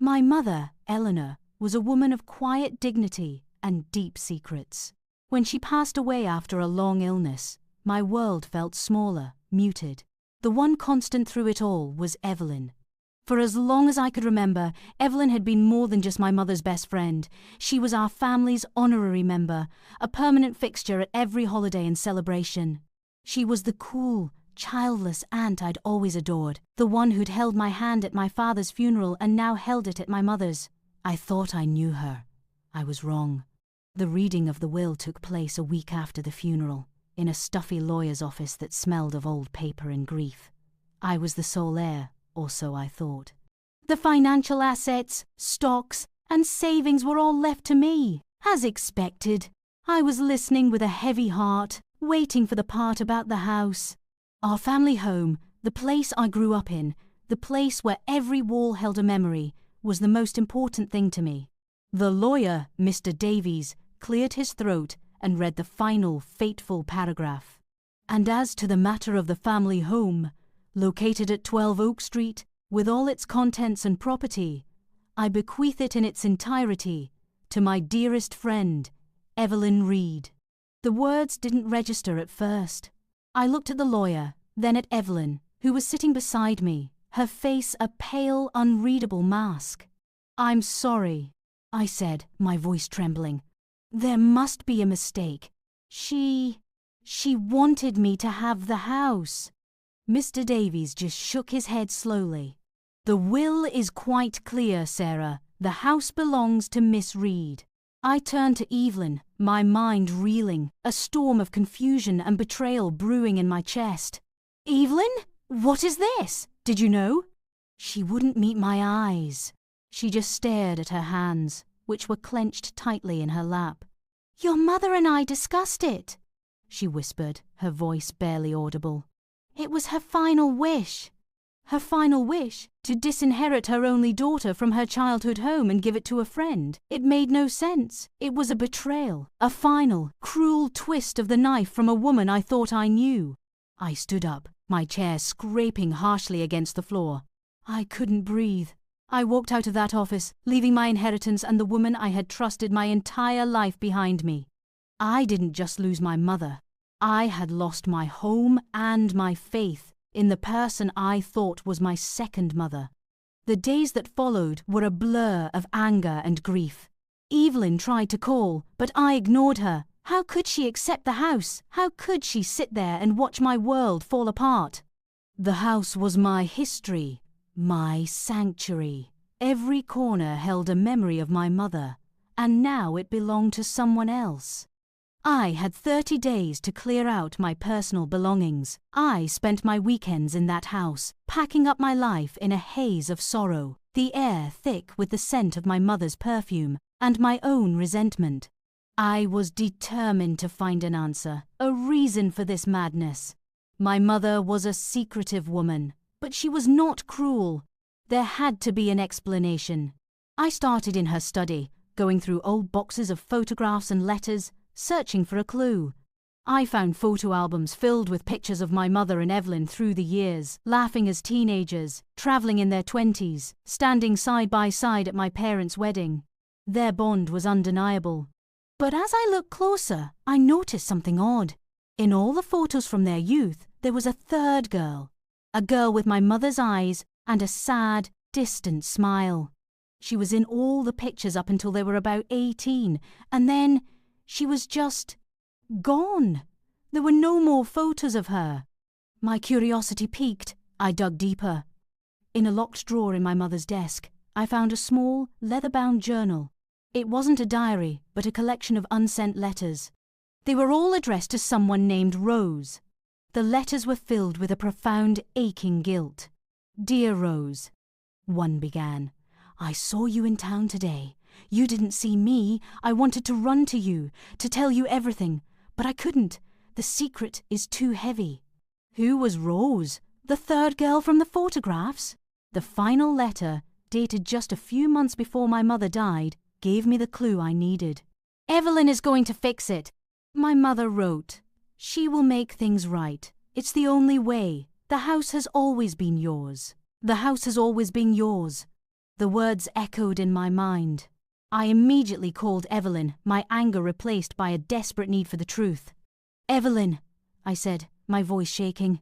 My mother, Eleanor, was a woman of quiet dignity and deep secrets. When she passed away after a long illness, my world felt smaller, muted. The one constant through it all was Evelyn. For as long as I could remember, Evelyn had been more than just my mother's best friend. She was our family's honorary member, a permanent fixture at every holiday and celebration. She was the cool, childless aunt I'd always adored, the one who'd held my hand at my father's funeral and now held it at my mother's. I thought I knew her. I was wrong. The reading of the will took place a week after the funeral, in a stuffy lawyer's office that smelled of old paper and grief. I was the sole heir, or so I thought. The financial assets, stocks, and savings were all left to me, as expected. I was listening with a heavy heart, waiting for the part about the house. Our family home, the place I grew up in, the place where every wall held a memory, was the most important thing to me. The lawyer, Mr. Davies, cleared his throat and read the final, fateful paragraph. And as to the matter of the family home, located at 12 Oak Street, with all its contents and property, I bequeath it in its entirety to my dearest friend, Evelyn Reed. The words didn't register at first. I looked at the lawyer, then at Evelyn, who was sitting beside me, her face a pale, unreadable mask. "I'm sorry," I said, my voice trembling. "There must be a mistake. She wanted me to have the house." Mr. Davies just shook his head slowly. "The will is quite clear, Sarah. The house belongs to Miss Reed." I turned to Evelyn, my mind reeling, a storm of confusion and betrayal brewing in my chest. "Evelyn, what is this? Did you know?" She wouldn't meet my eyes. She just stared at her hands, which were clenched tightly in her lap. "Your mother and I discussed it," she whispered, her voice barely audible. "It was her final wish." Her final wish? To disinherit her only daughter from her childhood home and give it to a friend? It made no sense. It was a betrayal, a final, cruel twist of the knife from a woman I thought I knew. I stood up, my chair scraping harshly against the floor. I couldn't breathe. I walked out of that office, leaving my inheritance and the woman I had trusted my entire life behind me. I didn't just lose my mother. I had lost my home and my faith in the person I thought was my second mother. The days that followed were a blur of anger and grief. Evelyn tried to call, but I ignored her. How could she accept the house? How could she sit there and watch my world fall apart? The house was my history, my sanctuary. Every corner held a memory of my mother, and now it belonged to someone else. I had 30 days to clear out my personal belongings. I spent my weekends in that house, packing up my life in a haze of sorrow, the air thick with the scent of my mother's perfume and my own resentment. I was determined to find an answer, a reason for this madness. My mother was a secretive woman, but she was not cruel. There had to be an explanation. I started in her study, going through old boxes of photographs and letters, searching for a clue. I found photo albums filled with pictures of my mother and Evelyn through the years, laughing as teenagers, travelling in their 20s, standing side by side at my parents' wedding. Their bond was undeniable. But as I looked closer, I noticed something odd. In all the photos from their youth, there was a third girl. A girl with my mother's eyes and a sad, distant smile. She was in all the pictures up until they were about 18, and then she was just gone. There were no more photos of her. My curiosity piqued. I dug deeper. In a locked drawer in my mother's desk, I found a small, leather-bound journal. It wasn't a diary, but a collection of unsent letters. They were all addressed to someone named Rose. The letters were filled with a profound, aching guilt. "Dear Rose," one began, "I saw you in town today. You didn't see me. I wanted to run to you, to tell you everything, but I couldn't. The secret is too heavy." Who was Rose? The third girl from the photographs? The final letter, dated just a few months before my mother died, gave me the clue I needed. "Evelyn is going to fix it," my mother wrote. "She will make things right. It's the only way. The house has always been yours. The house has always been yours." The words echoed in my mind. I immediately called Evelyn, my anger replaced by a desperate need for the truth. "Evelyn," I said, my voice shaking.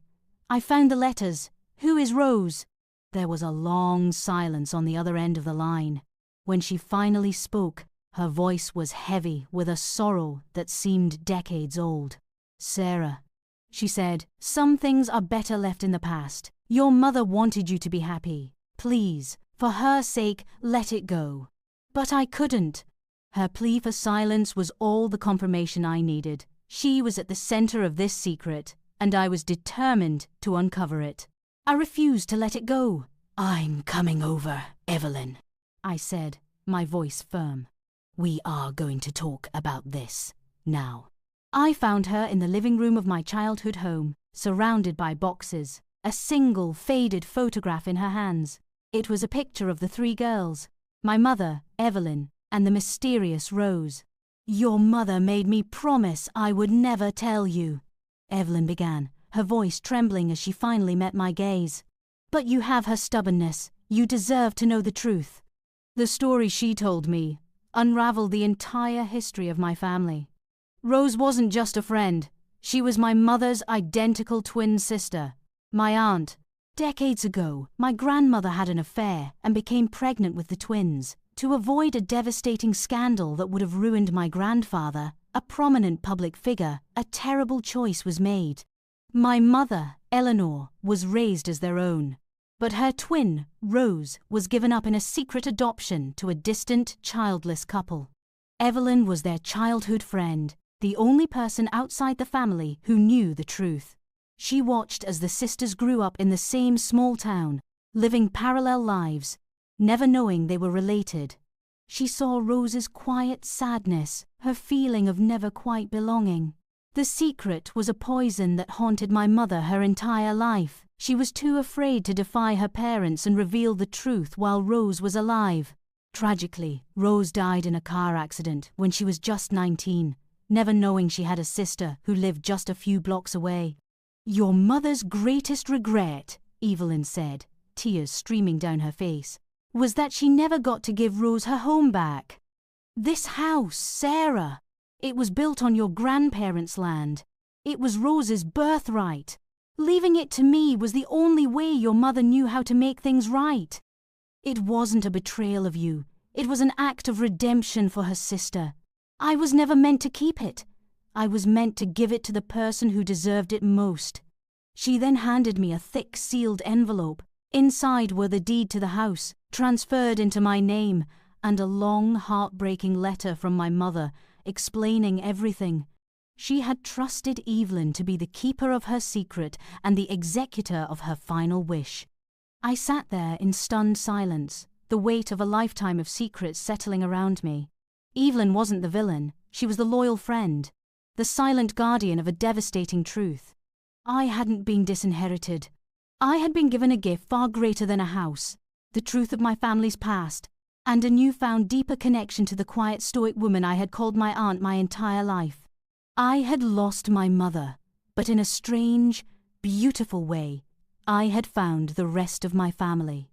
"I found the letters. Who is Rose?" There was a long silence on the other end of the line. When she finally spoke, her voice was heavy with a sorrow that seemed decades old. "Sarah," she said, "some things are better left in the past. Your mother wanted you to be happy. Please, for her sake, let it go." But I couldn't. Her plea for silence was all the confirmation I needed. She was at the center of this secret, and I was determined to uncover it. I refused to let it go. "I'm coming over, Evelyn," I said, my voice firm. "We are going to talk about this now." I found her in the living room of my childhood home, surrounded by boxes, a single faded photograph in her hands. It was a picture of the three girls, my mother, Evelyn, and the mysterious Rose. "Your mother made me promise I would never tell you," Evelyn began, her voice trembling as she finally met my gaze. "But you have her stubbornness. You deserve to know the truth." The story she told me unraveled the entire history of my family. Rose wasn't just a friend. She was my mother's identical twin sister, my aunt. Decades ago, my grandmother had an affair and became pregnant with the twins. To avoid a devastating scandal that would have ruined my grandfather, a prominent public figure, a terrible choice was made. My mother, Eleanor, was raised as their own, but her twin, Rose, was given up in a secret adoption to a distant, childless couple. Evelyn was their childhood friend, the only person outside the family who knew the truth. She watched as the sisters grew up in the same small town, living parallel lives, never knowing they were related. She saw Rose's quiet sadness, her feeling of never quite belonging. The secret was a poison that haunted my mother her entire life. She was too afraid to defy her parents and reveal the truth while Rose was alive. Tragically, Rose died in a car accident when she was just 19, never knowing she had a sister who lived just a few blocks away. "Your mother's greatest regret," Evelyn said, tears streaming down her face, "was that she never got to give Rose her home back. This house, Sarah, it was built on your grandparents' land. It was Rose's birthright. Leaving it to me was the only way your mother knew how to make things right. It wasn't a betrayal of you. It was an act of redemption for her sister. I was never meant to keep it. I was meant to give it to the person who deserved it most." She then handed me a thick sealed envelope. Inside were the deed to the house, transferred into my name, and a long, heartbreaking letter from my mother, explaining everything. She had trusted Evelyn to be the keeper of her secret and the executor of her final wish. I sat there in stunned silence, the weight of a lifetime of secrets settling around me. Evelyn wasn't the villain. She was the loyal friend, the silent guardian of a devastating truth. I hadn't been disinherited. I had been given a gift far greater than a house, the truth of my family's past, and a newfound deeper connection to the quiet stoic woman I had called my aunt my entire life. I had lost my mother, but in a strange, beautiful way, I had found the rest of my family.